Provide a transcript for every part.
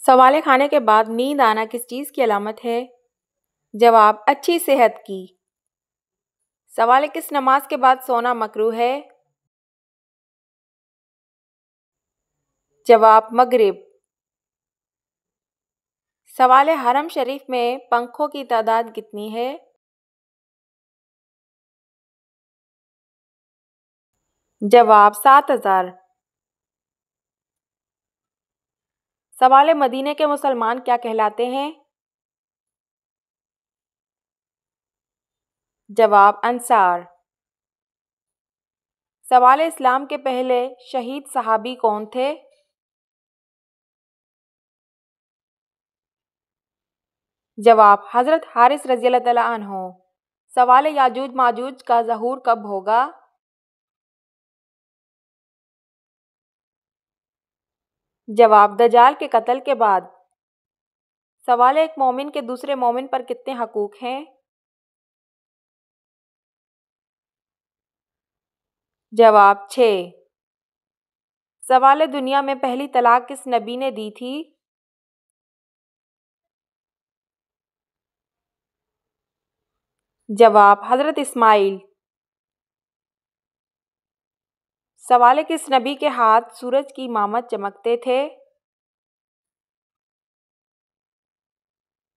سوال کھانے کے بعد نیند آنا کس چیز کی علامت ہے؟ جواب: اچھی صحت کی۔ سوال: کس نماز کے بعد سونا مکروہ ہے؟ جواب: مغرب۔ سوال: حرم شریف میں پنکھوں کی تعداد کتنی ہے؟ جواب: 7000۔ سوال: مدینے کے مسلمان کیا کہلاتے ہیں؟ جواب: انصار۔ سوال: اسلام کے پہلے شہید صحابی کون تھے؟ جواب: حضرت حارث رضی اللہ تعالیٰ عنہ۔ سوال: یاجوج ماجوج کا ظہور کب ہوگا؟ جواب: دجال کے قتل کے بعد۔ سوال: ایک مومن کے دوسرے مومن پر کتنے حقوق ہیں؟ جواب: 6۔ سوال: دنیا میں پہلی طلاق کس نبی نے دی تھی؟ جواب: حضرت اسماعیل۔ سوال: کس نبی کے ہاتھ سورج کی مانند چمکتے تھے؟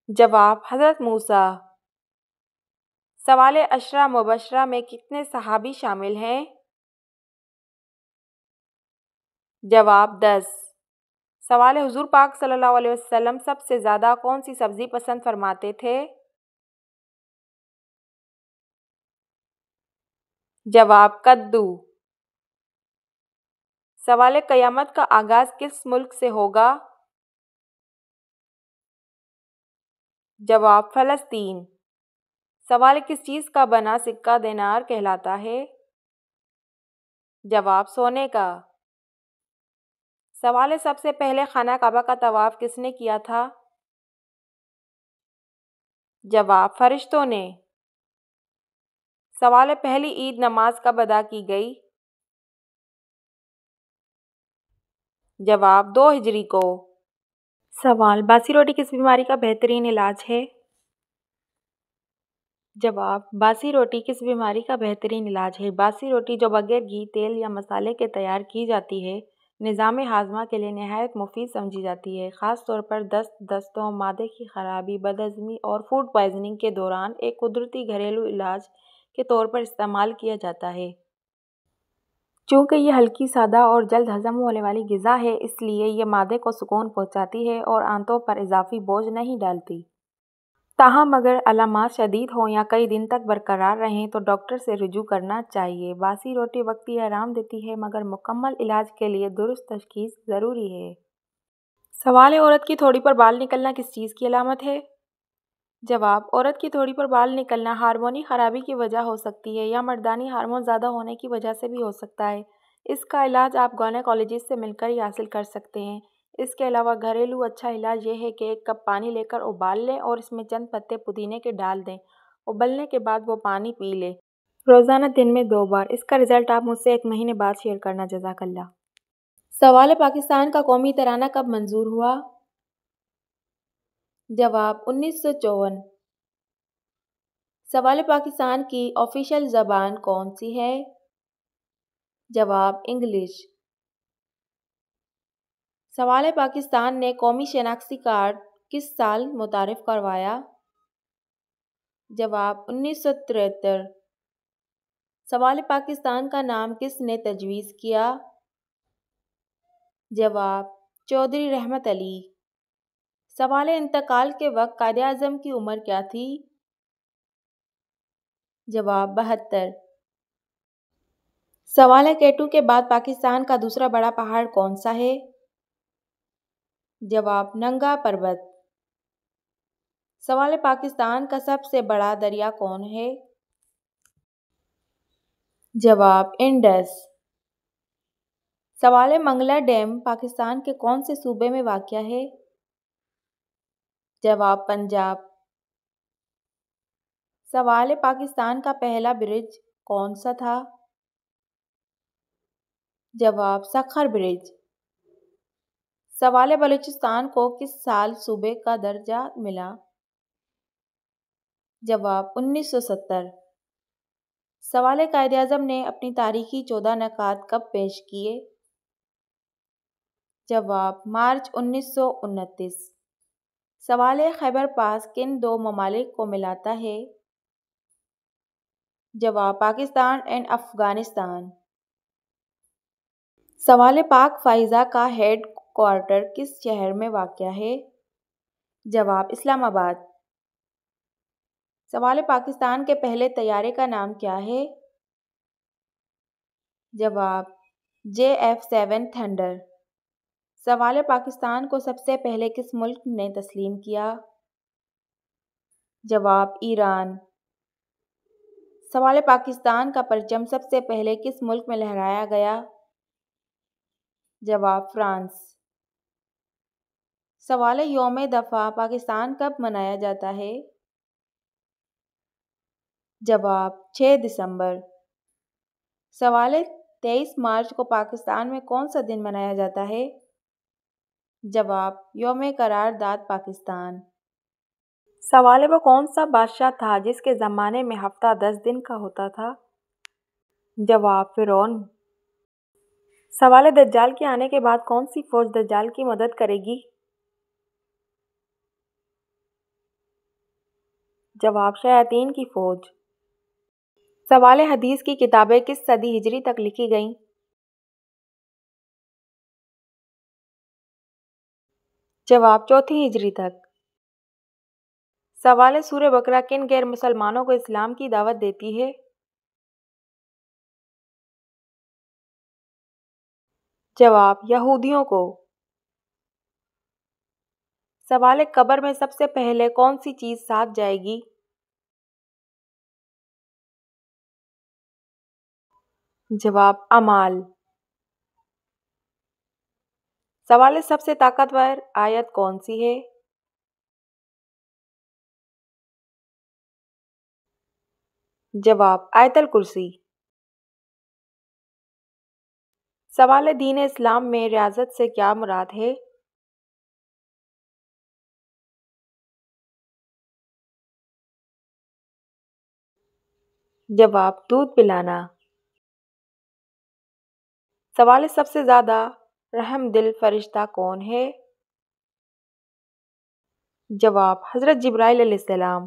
جواب: حضرت موسیٰ۔ سوال: عشرہ مبشرہ میں کتنے صحابی شامل ہیں؟ جواب: 10۔ سوال: حضور پاک صلی اللہ علیہ وسلم سب سے زیادہ کون سی سبزی پسند فرماتے تھے؟ جواب: کدو۔ سوال: قیامت کا آغاز کس ملک سے ہوگا؟ جواب: فلسطین۔ سوال: کس چیز کا بنا سکہ دینار کہلاتا ہے؟ جواب: سونے کا۔ سوال: سب سے پہلے خانہ کعبہ کا طواف کس نے کیا تھا؟ جواب: فرشتوں نے۔ سوال: پہلی عید نماز کب ادا کی گئی؟ جواب: 2 ہجری کو۔ سوال: باسی روٹی کس بیماری کا بہترین علاج ہے؟ جواب: باسی روٹی کس بیماری کا بہترین علاج ہے؟ باسی روٹی جو بغیر گھی، تیل یا مسالے کے تیار کی جاتی ہے، نظام ہاضمہ کے لیے نہایت مفید سمجھی جاتی ہے۔ خاص طور پر دست، دستوں، معدے کی خرابی، بد ہضمی اور فوڈ پوائزننگ کے دوران ایک قدرتی گھریلو علاج کے طور پر استعمال کیا جاتا ہے۔ چونکہ یہ ہلکی، سادہ اور جلد ہضم ہونے والی غذا ہے، اس لیے یہ معدے کو سکون پہنچاتی ہے اور آنتوں پر اضافی بوجھ نہیں ڈالتی۔ تاہم اگر علامات شدید ہوں یا کئی دن تک برقرار رہیں تو ڈاکٹر سے رجوع کرنا چاہیے۔ باسی روٹی وقتی آرام دیتی ہے مگر مکمل علاج کے لیے درست تشخیص ضروری ہے۔ سوال: عورت کی تھوڑی پر بال نکلنا کس چیز کی علامت ہے؟ جواب: عورت کی تھوڑی پر بال نکلنا ہارمونی خرابی کی وجہ ہو سکتی ہے یا مردانی ہارمون زیادہ ہونے کی وجہ سے بھی ہو سکتا ہے۔ اس کا علاج آپ گائنیکولوجسٹ سے مل کر ہی حاصل کر سکتے ہیں۔ اس کے علاوہ گھریلو اچھا علاج یہ ہے کہ 1 کپ پانی لے کر ابال لیں اور اس میں چند پتے پودینے کے ڈال دیں۔ ابلنے کے بعد وہ پانی پی لیں، روزانہ دن میں 2 بار۔ اس کا رزلٹ آپ مجھ سے 1 مہینے بعد شیئر کرنا۔ جزاک اللہ۔ سوال: پاکستان کا قومی ترانہ کب منظور ہوا؟ جواب: 1954۔ سوال: پاکستان کی آفیشیل زبان کون سی ہے؟ جواب: انگلش۔ سوال: پاکستان نے قومی شناختی کارڈ کس سال متعارف کروایا؟ جواب: 1973۔ سوال: پاکستان کا نام کس نے تجویز کیا؟ جواب: چودھری رحمت علی۔ سوال: انتقال کے وقت قائد اعظم کی عمر کیا تھی؟ جواب: 72۔ سوال: K2 کے بعد پاکستان کا دوسرا بڑا پہاڑ کون سا ہے؟ جواب: ننگا پربت۔ سوال: پاکستان کا سب سے بڑا دریا کون ہے؟ جواب: انڈس۔ سوال: منگلا ڈیم پاکستان کے کون سے صوبے میں واقع ہے؟ جواب: پنجاب۔ سوال: پاکستان کا پہلا برج کون سا تھا؟ جواب: سکھر برج۔ سوال: بلوچستان کو کس سال صوبے کا درجہ ملا؟ جواب: 1970۔ سوال: قائد اعظم نے اپنی تاریخی 14 نکات کب پیش کیے؟ جواب: مارچ 1929۔ سوال: خیبر پاس کن دو ممالک کو ملاتا ہے؟ جواب: پاکستان اینڈ افغانستان۔ سوال: پاک فائزہ کا ہیڈ کوارٹر کس شہر میں واقع ہے؟ جواب: اسلام آباد۔ سوال: پاکستان کے پہلے طیارے کا نام کیا ہے؟ جواب: JF-7 تھنڈر۔ سوال: پاکستان کو سب سے پہلے کس ملک نے تسلیم کیا؟ جواب: ایران۔ سوال: پاکستان کا پرچم سب سے پہلے کس ملک میں لہرایا گیا؟ جواب: فرانس۔ سوال: یوم دفاع پاکستان کب منایا جاتا ہے؟ جواب: 6 دسمبر۔ سوال: 23 مارچ کو پاکستان میں کون سا دن منایا جاتا ہے؟ جواب: یوم قرارداد پاکستان۔ سوال: وہ کون سا بادشاہ تھا جس کے زمانے میں ہفتہ 10 دن کا ہوتا تھا؟ جواب: فرعون۔ سوال: دجال کے آنے کے بعد کون سی فوج دجال کی مدد کرے گی؟ جواب: شیاطین کی فوج۔ سوال: حدیث کی کتابیں کس صدی ہجری تک لکھی گئیں؟ جواب: چوتھی ہجری تک۔ سوال: سورہ بقرہ کن غیر مسلمانوں کو اسلام کی دعوت دیتی ہے؟ جواب: یہودیوں کو۔ سوال: قبر میں سب سے پہلے کون سی چیز ساتھ جائے گی؟ جواب: اعمال۔ سوال: سب سے طاقتور آیت کون سی ہے؟ جواب: آیت الکرسی۔ سوال: دین اسلام میں ریاضت سے کیا مراد ہے؟ جواب: دودھ پلانا۔ سوال: سب سے زیادہ رحم دل فرشتہ کون ہے؟ جواب: حضرت جبرائیل علیہ السلام۔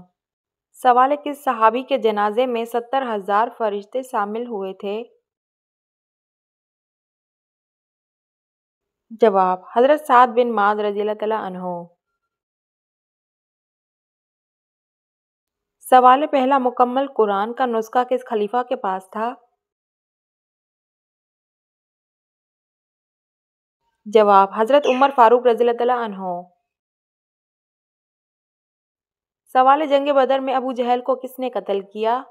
سوال: کس صحابی کے جنازے میں 70,000 فرشتے شامل ہوئے تھے؟ جواب: حضرت سعد بن معاذ رضی اللہ عنہ۔ سوال: پہلا مکمل قرآن کا نسخہ کس خلیفہ کے پاس تھا؟ جواب: حضرت عمر فاروق رضی اللہ عنہ۔ سوال: جنگ بدر میں ابو جہل کو کس نے قتل کیا؟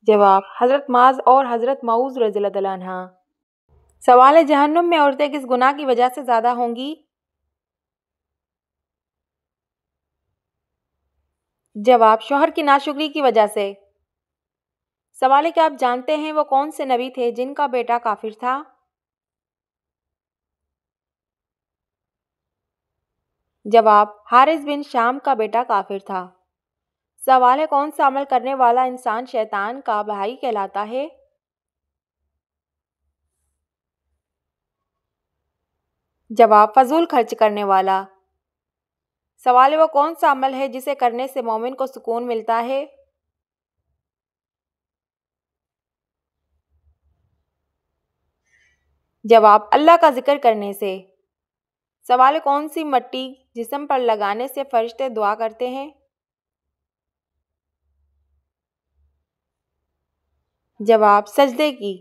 جواب: حضرت معاذ اور حضرت معوذ رضی اللہ عنہ۔ سوال: جہنم میں عورتیں کس گناہ کی وجہ سے زیادہ ہوں گی؟ جواب: شوہر کی ناشکری کی وجہ سے۔ سوال: کیا آپ جانتے ہیں وہ کون سے نبی تھے جن کا بیٹا کافر تھا؟ جواب: حارث بن شام کا بیٹا کافر تھا۔ سوال: کون سا عمل کرنے والا انسان شیطان کا بھائی کہلاتا ہے؟ جواب: فضول خرچ کرنے والا۔ سوال: وہ کون سا عمل ہے جسے کرنے سے مومن کو سکون ملتا ہے؟ جواب: اللہ کا ذکر کرنے سے۔ سوال: کون سی مٹی جسم پر لگانے سے فرشتے دعا کرتے ہیں؟ جواب: سجدے کی۔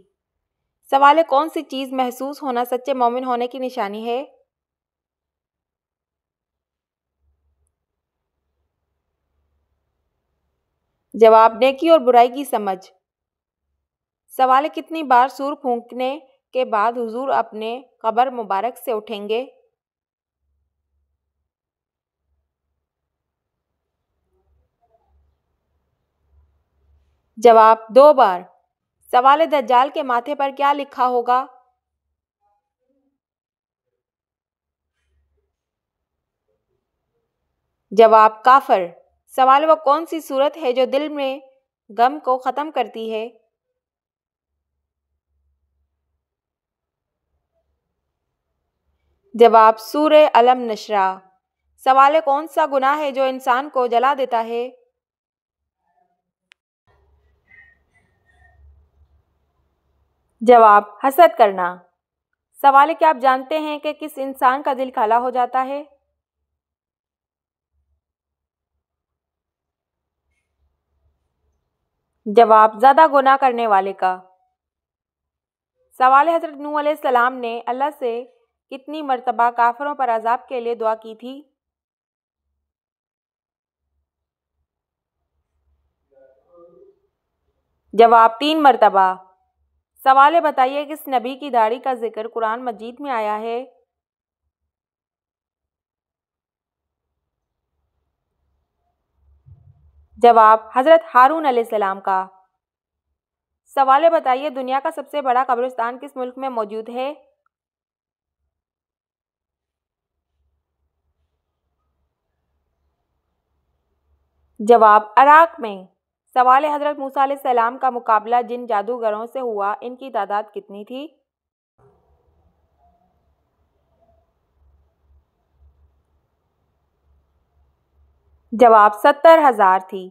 سوال: کون سی چیز محسوس ہونا سچے مومن ہونے کی نشانی ہے؟ جواب: نیکی اور برائی کی سمجھ۔ سوال: کتنی بار سور پھونکنے کے بعد حضور اپنے قبر مبارک سے اٹھیں گے؟ جواب: 2 بار۔ سوال دجال کے ماتھے پر کیا لکھا ہوگا؟ جواب کافر۔ سوال وہ کون سی صورت ہے جو دل میں غم کو ختم کرتی ہے؟ جواب سورہ الم نشرح۔ سوال کون سا گناہ ہے جو انسان کو جلا دیتا ہے؟ جواب حسد کرنا۔ سوال کیا آپ جانتے ہیں کہ کس انسان کا دل کالا ہو جاتا ہے؟ جواب زیادہ گناہ کرنے والے کا۔ سوال حضرت نوح علیہ السلام نے اللہ سے کتنی مرتبہ کافروں پر عذاب کے لیے دعا کی تھی؟ جواب 3 مرتبہ۔ سوال بتائیے کس نبی کی داڑھی کا ذکر قرآن مجید میں آیا ہے؟ جواب حضرت ہارون علیہ السلام کا۔ سوال بتائیے دنیا کا سب سے بڑا قبرستان کس ملک میں موجود ہے؟ جواب عراق میں۔ سوال حضرت موسیٰ علیہ السلام کا مقابلہ جن جادوگروں سے ہوا ان کی تعداد کتنی تھی؟ جواب 70,000 تھی۔